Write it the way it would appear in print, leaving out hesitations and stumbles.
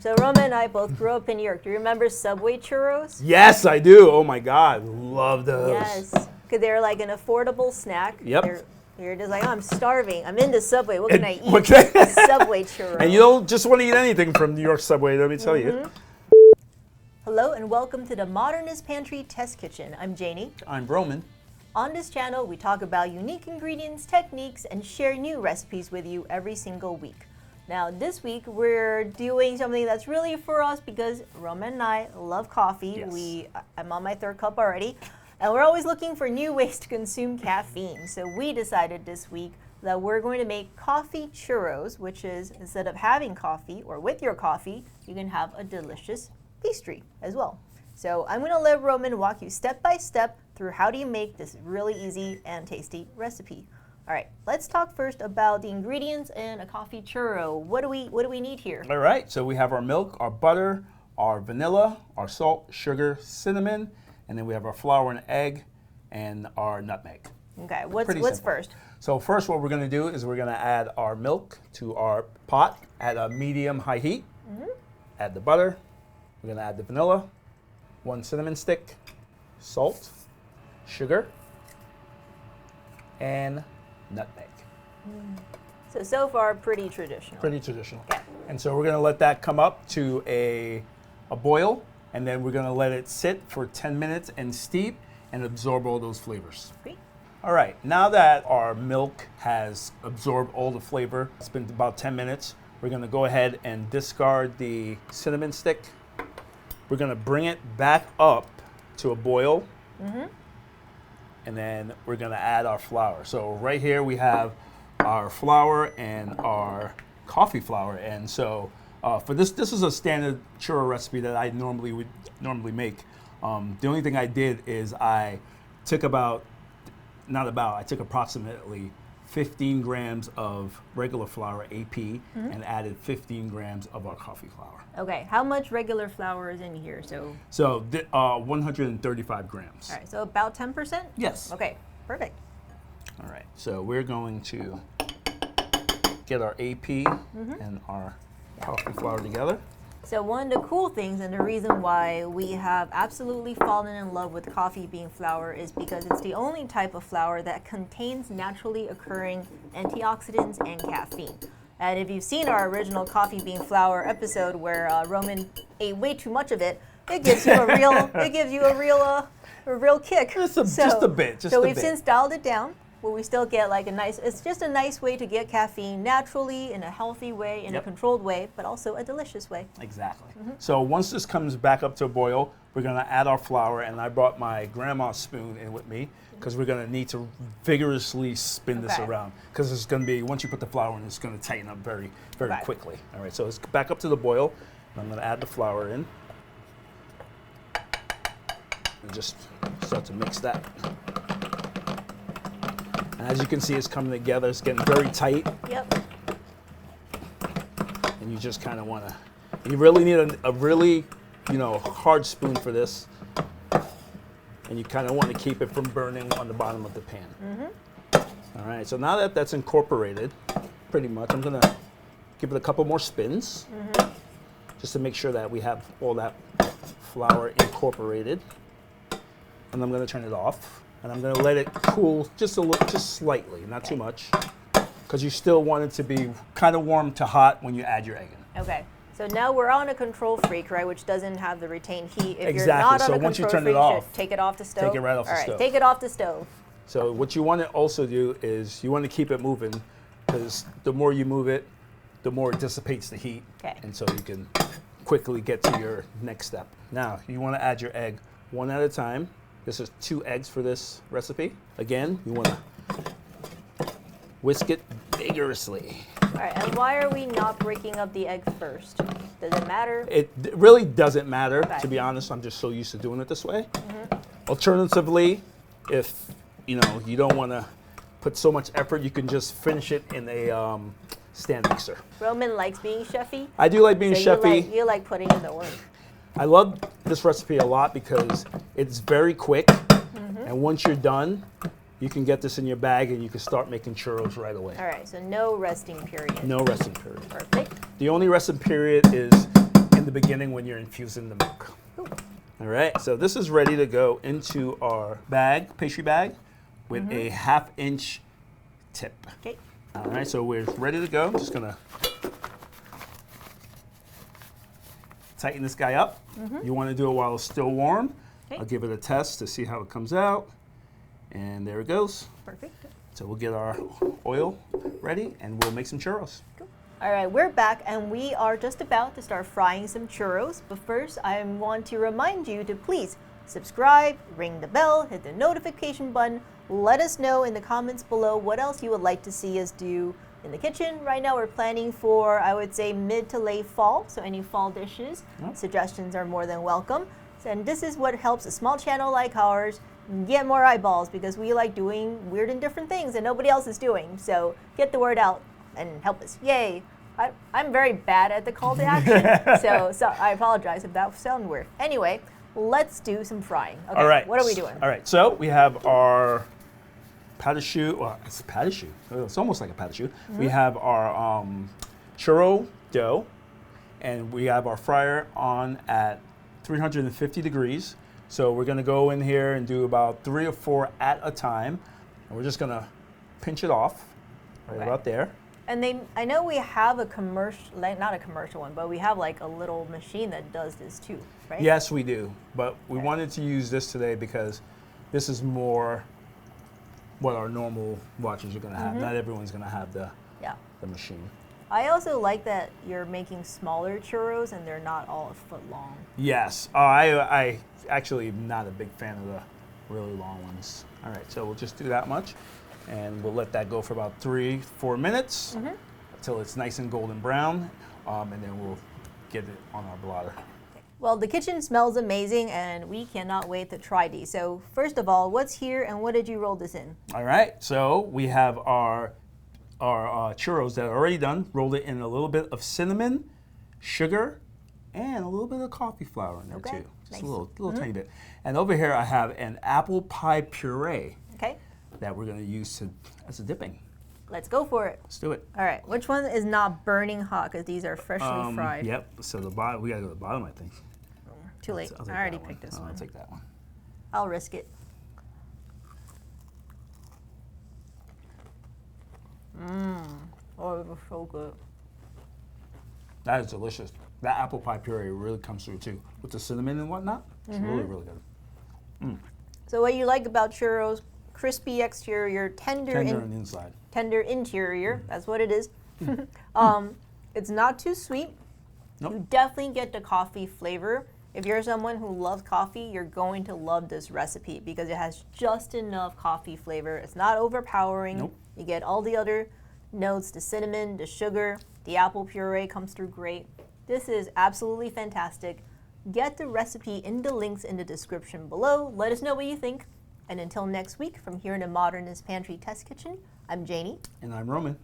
So Roman and I both grew up in New York. Do you remember Subway churros? Yes, I do. Oh my God, love those. Yes, because they're like an affordable snack. Yep. You're just like, oh, I'm starving. I'm in the Subway. What can I eat? Okay. Subway churro. And you don't just want to eat anything from New York Subway, let me tell you. Hello and welcome to the Modernist Pantry Test Kitchen. I'm Janie. I'm Roman. On this channel, we talk about unique ingredients, techniques, and share new recipes with you every single week. Now, this week, we're doing something that's really for us because Roman and I love coffee. Yes. I'm on my third cup already. And we're always looking for new ways to consume caffeine. So we decided this week that we're going to make coffee churros, which is instead of having coffee or with your coffee, you can have a delicious pastry as well. So I'm going to let Roman walk you step by step through how do you make this really easy and tasty recipe. All right, let's talk first about the ingredients in a coffee churro. What do we need here? All right, so we have our milk, our butter, our vanilla, our salt, sugar, cinnamon, and then we have our flour and egg and our nutmeg. Okay, what's first? So first what we're gonna do is we're gonna add our milk to our pot at a medium-high heat. Add the butter, we're gonna add the vanilla, 1 cinnamon stick, salt, sugar, and nutmeg. So far, pretty traditional. Pretty traditional. Okay. And so we're gonna let that come up to a boil, and then we're gonna let it sit for 10 minutes and steep and absorb all those flavors. Great. All right, now that our milk has absorbed all the flavor, it's been about 10 minutes, we're gonna go ahead and discard the cinnamon stick. We're gonna bring it back up to a boil. And then we're gonna add our flour. So right here we have our flour and our coffee flour. And so for this is a standard churro recipe that I would normally make. The only thing I did is I took I took approximately 15 grams of regular flour, AP, and added 15 grams of our coffee flour. Okay, how much regular flour is in here? So 135 grams. All right, so about 10%? Yes. Okay, perfect. All right, so we're going to get our AP and our coffee flour together. So one of the cool things and the reason why we have absolutely fallen in love with coffee bean flour is because it's the only type of flour that contains naturally occurring antioxidants and caffeine. And if you've seen our original coffee bean flour episode where Roman ate way too much of it, it gives you a real kick. Just a bit. So we've since dialed it down, but we still get like it's just a nice way to get caffeine naturally in a healthy way, in a controlled way, but also a delicious way. Exactly. So once this comes back up to a boil, we're gonna add our flour, and I brought my grandma's spoon in with me because we're gonna need to vigorously spin this around because it's gonna be, once you put the flour in, it's gonna tighten up very, very quickly. All right, so it's back up to the boil. I'm gonna add the flour in and just start to mix that. And as you can see, it's coming together. It's getting very tight. Yep. And you just kind of want to, you really need a really, hard spoon for this. And you kind of want to keep it from burning on the bottom of the pan. All right, so now that that's incorporated, pretty much, I'm going to give it a couple more spins just to make sure that we have all that flour incorporated. And I'm going to turn it off. And I'm going to let it cool just slightly, not too much, because you still want it to be kind of warm to hot when you add your egg in. Okay. So now we're on a control freak, right, which doesn't have the retained heat. If Exactly. you're not on So a once you control turn freak, it off, you should take it off the stove. take it right off the stove. All right, take it off the stove. So what you want to also do is you want to keep it moving, because the more you move it, the more it dissipates the heat. Okay. And so you can quickly get to your next step. Now, you want to add your egg one at a time. This is 2 eggs for this recipe. Again, you want to whisk it vigorously. All right, and why are we not breaking up the eggs first? Does it matter? It really doesn't matter, to be honest. I'm just so used to doing it this way. Alternatively, if you don't want to put so much effort, you can just finish it in a stand mixer. Roman likes being chefy. I do like being chefy. You like putting in the work. I love this recipe a lot because it's very quick, and once you're done, you can get this in your bag and you can start making churros right away. All right, so no resting period. No resting period. Perfect. The only resting period is the beginning when you're infusing the milk. All right, so this is ready to go into our bag, pastry bag, with a 1/2 inch tip. Okay. All right, so we're ready to go. I'm just gonna tighten this guy up. You want to do it while it's still warm. Okay. I'll give it a test to see how it comes out. And there it goes. Perfect. So we'll get our oil ready and we'll make some churros. Cool. All right, we're back and we are just about to start frying some churros. But first, I want to remind you to please subscribe, ring the bell, hit the notification button. Let us know in the comments below what else you would like to see us do in the kitchen. Right now we're planning for, I would say, mid to late fall. So any fall dishes, suggestions are more than welcome. And this is what helps a small channel like ours get more eyeballs because we like doing weird and different things that nobody else is doing. So get the word out and help us. Yay. I'm very bad at the call to action. so I apologize if that sounded weird. Anyway, let's do some frying. Okay, All right. What are we doing? All right, so we have our pâte à choux. Well, it's a pâte à choux. It's almost like a pâte à choux. We have our churro dough, and we have our fryer on at 350 degrees. So we're gonna go in here and do about 3 or 4 at a time. And we're just gonna pinch it off right about there. And I know we have a commercial, not a commercial one, but we have like a little machine that does this too, right? Yes, we do. But we wanted to use this today because this is more what our normal watches are gonna have. Not everyone's gonna have the machine. I also like that you're making smaller churros and they're not all a foot long. Yes, I actually am not a big fan of the really long ones. All right, so we'll just do that much, and we'll let that go for about 3-4 minutes until it's nice and golden brown, and then we'll get it on our blotter. Well, the kitchen smells amazing, and we cannot wait to try these. So first of all, what's here, and what did you roll this in? All right, so we have our churros that are already done. Rolled it in a little bit of cinnamon, sugar, and a little bit of coffee flour in there too. Just a little tiny bit. And over here I have an apple pie puree that we're going to use as a dipping. Let's go for it. Let's do it. All right, which one is not burning hot? Because these are freshly fried. Yep. So the bottom, we got to go to the bottom, I think. Too late. I already picked this one. I'll take that one. I'll risk it. Oh, it was so good. That is delicious. That apple pie puree really comes through too. With the cinnamon and whatnot, it's really, really good. So what you like about churros, crispy exterior, tender on the inside. Tender interior, that's what it is. It's not too sweet. Nope. You definitely get the coffee flavor. If you're someone who loves coffee, you're going to love this recipe because it has just enough coffee flavor. It's not overpowering. Nope. You get all the other notes, the cinnamon, the sugar, the apple puree comes through great. This is absolutely fantastic. Get the recipe in the links in the description below. Let us know what you think. And until next week, from here in the Modernist Pantry Test Kitchen, I'm Janie. And I'm Roman.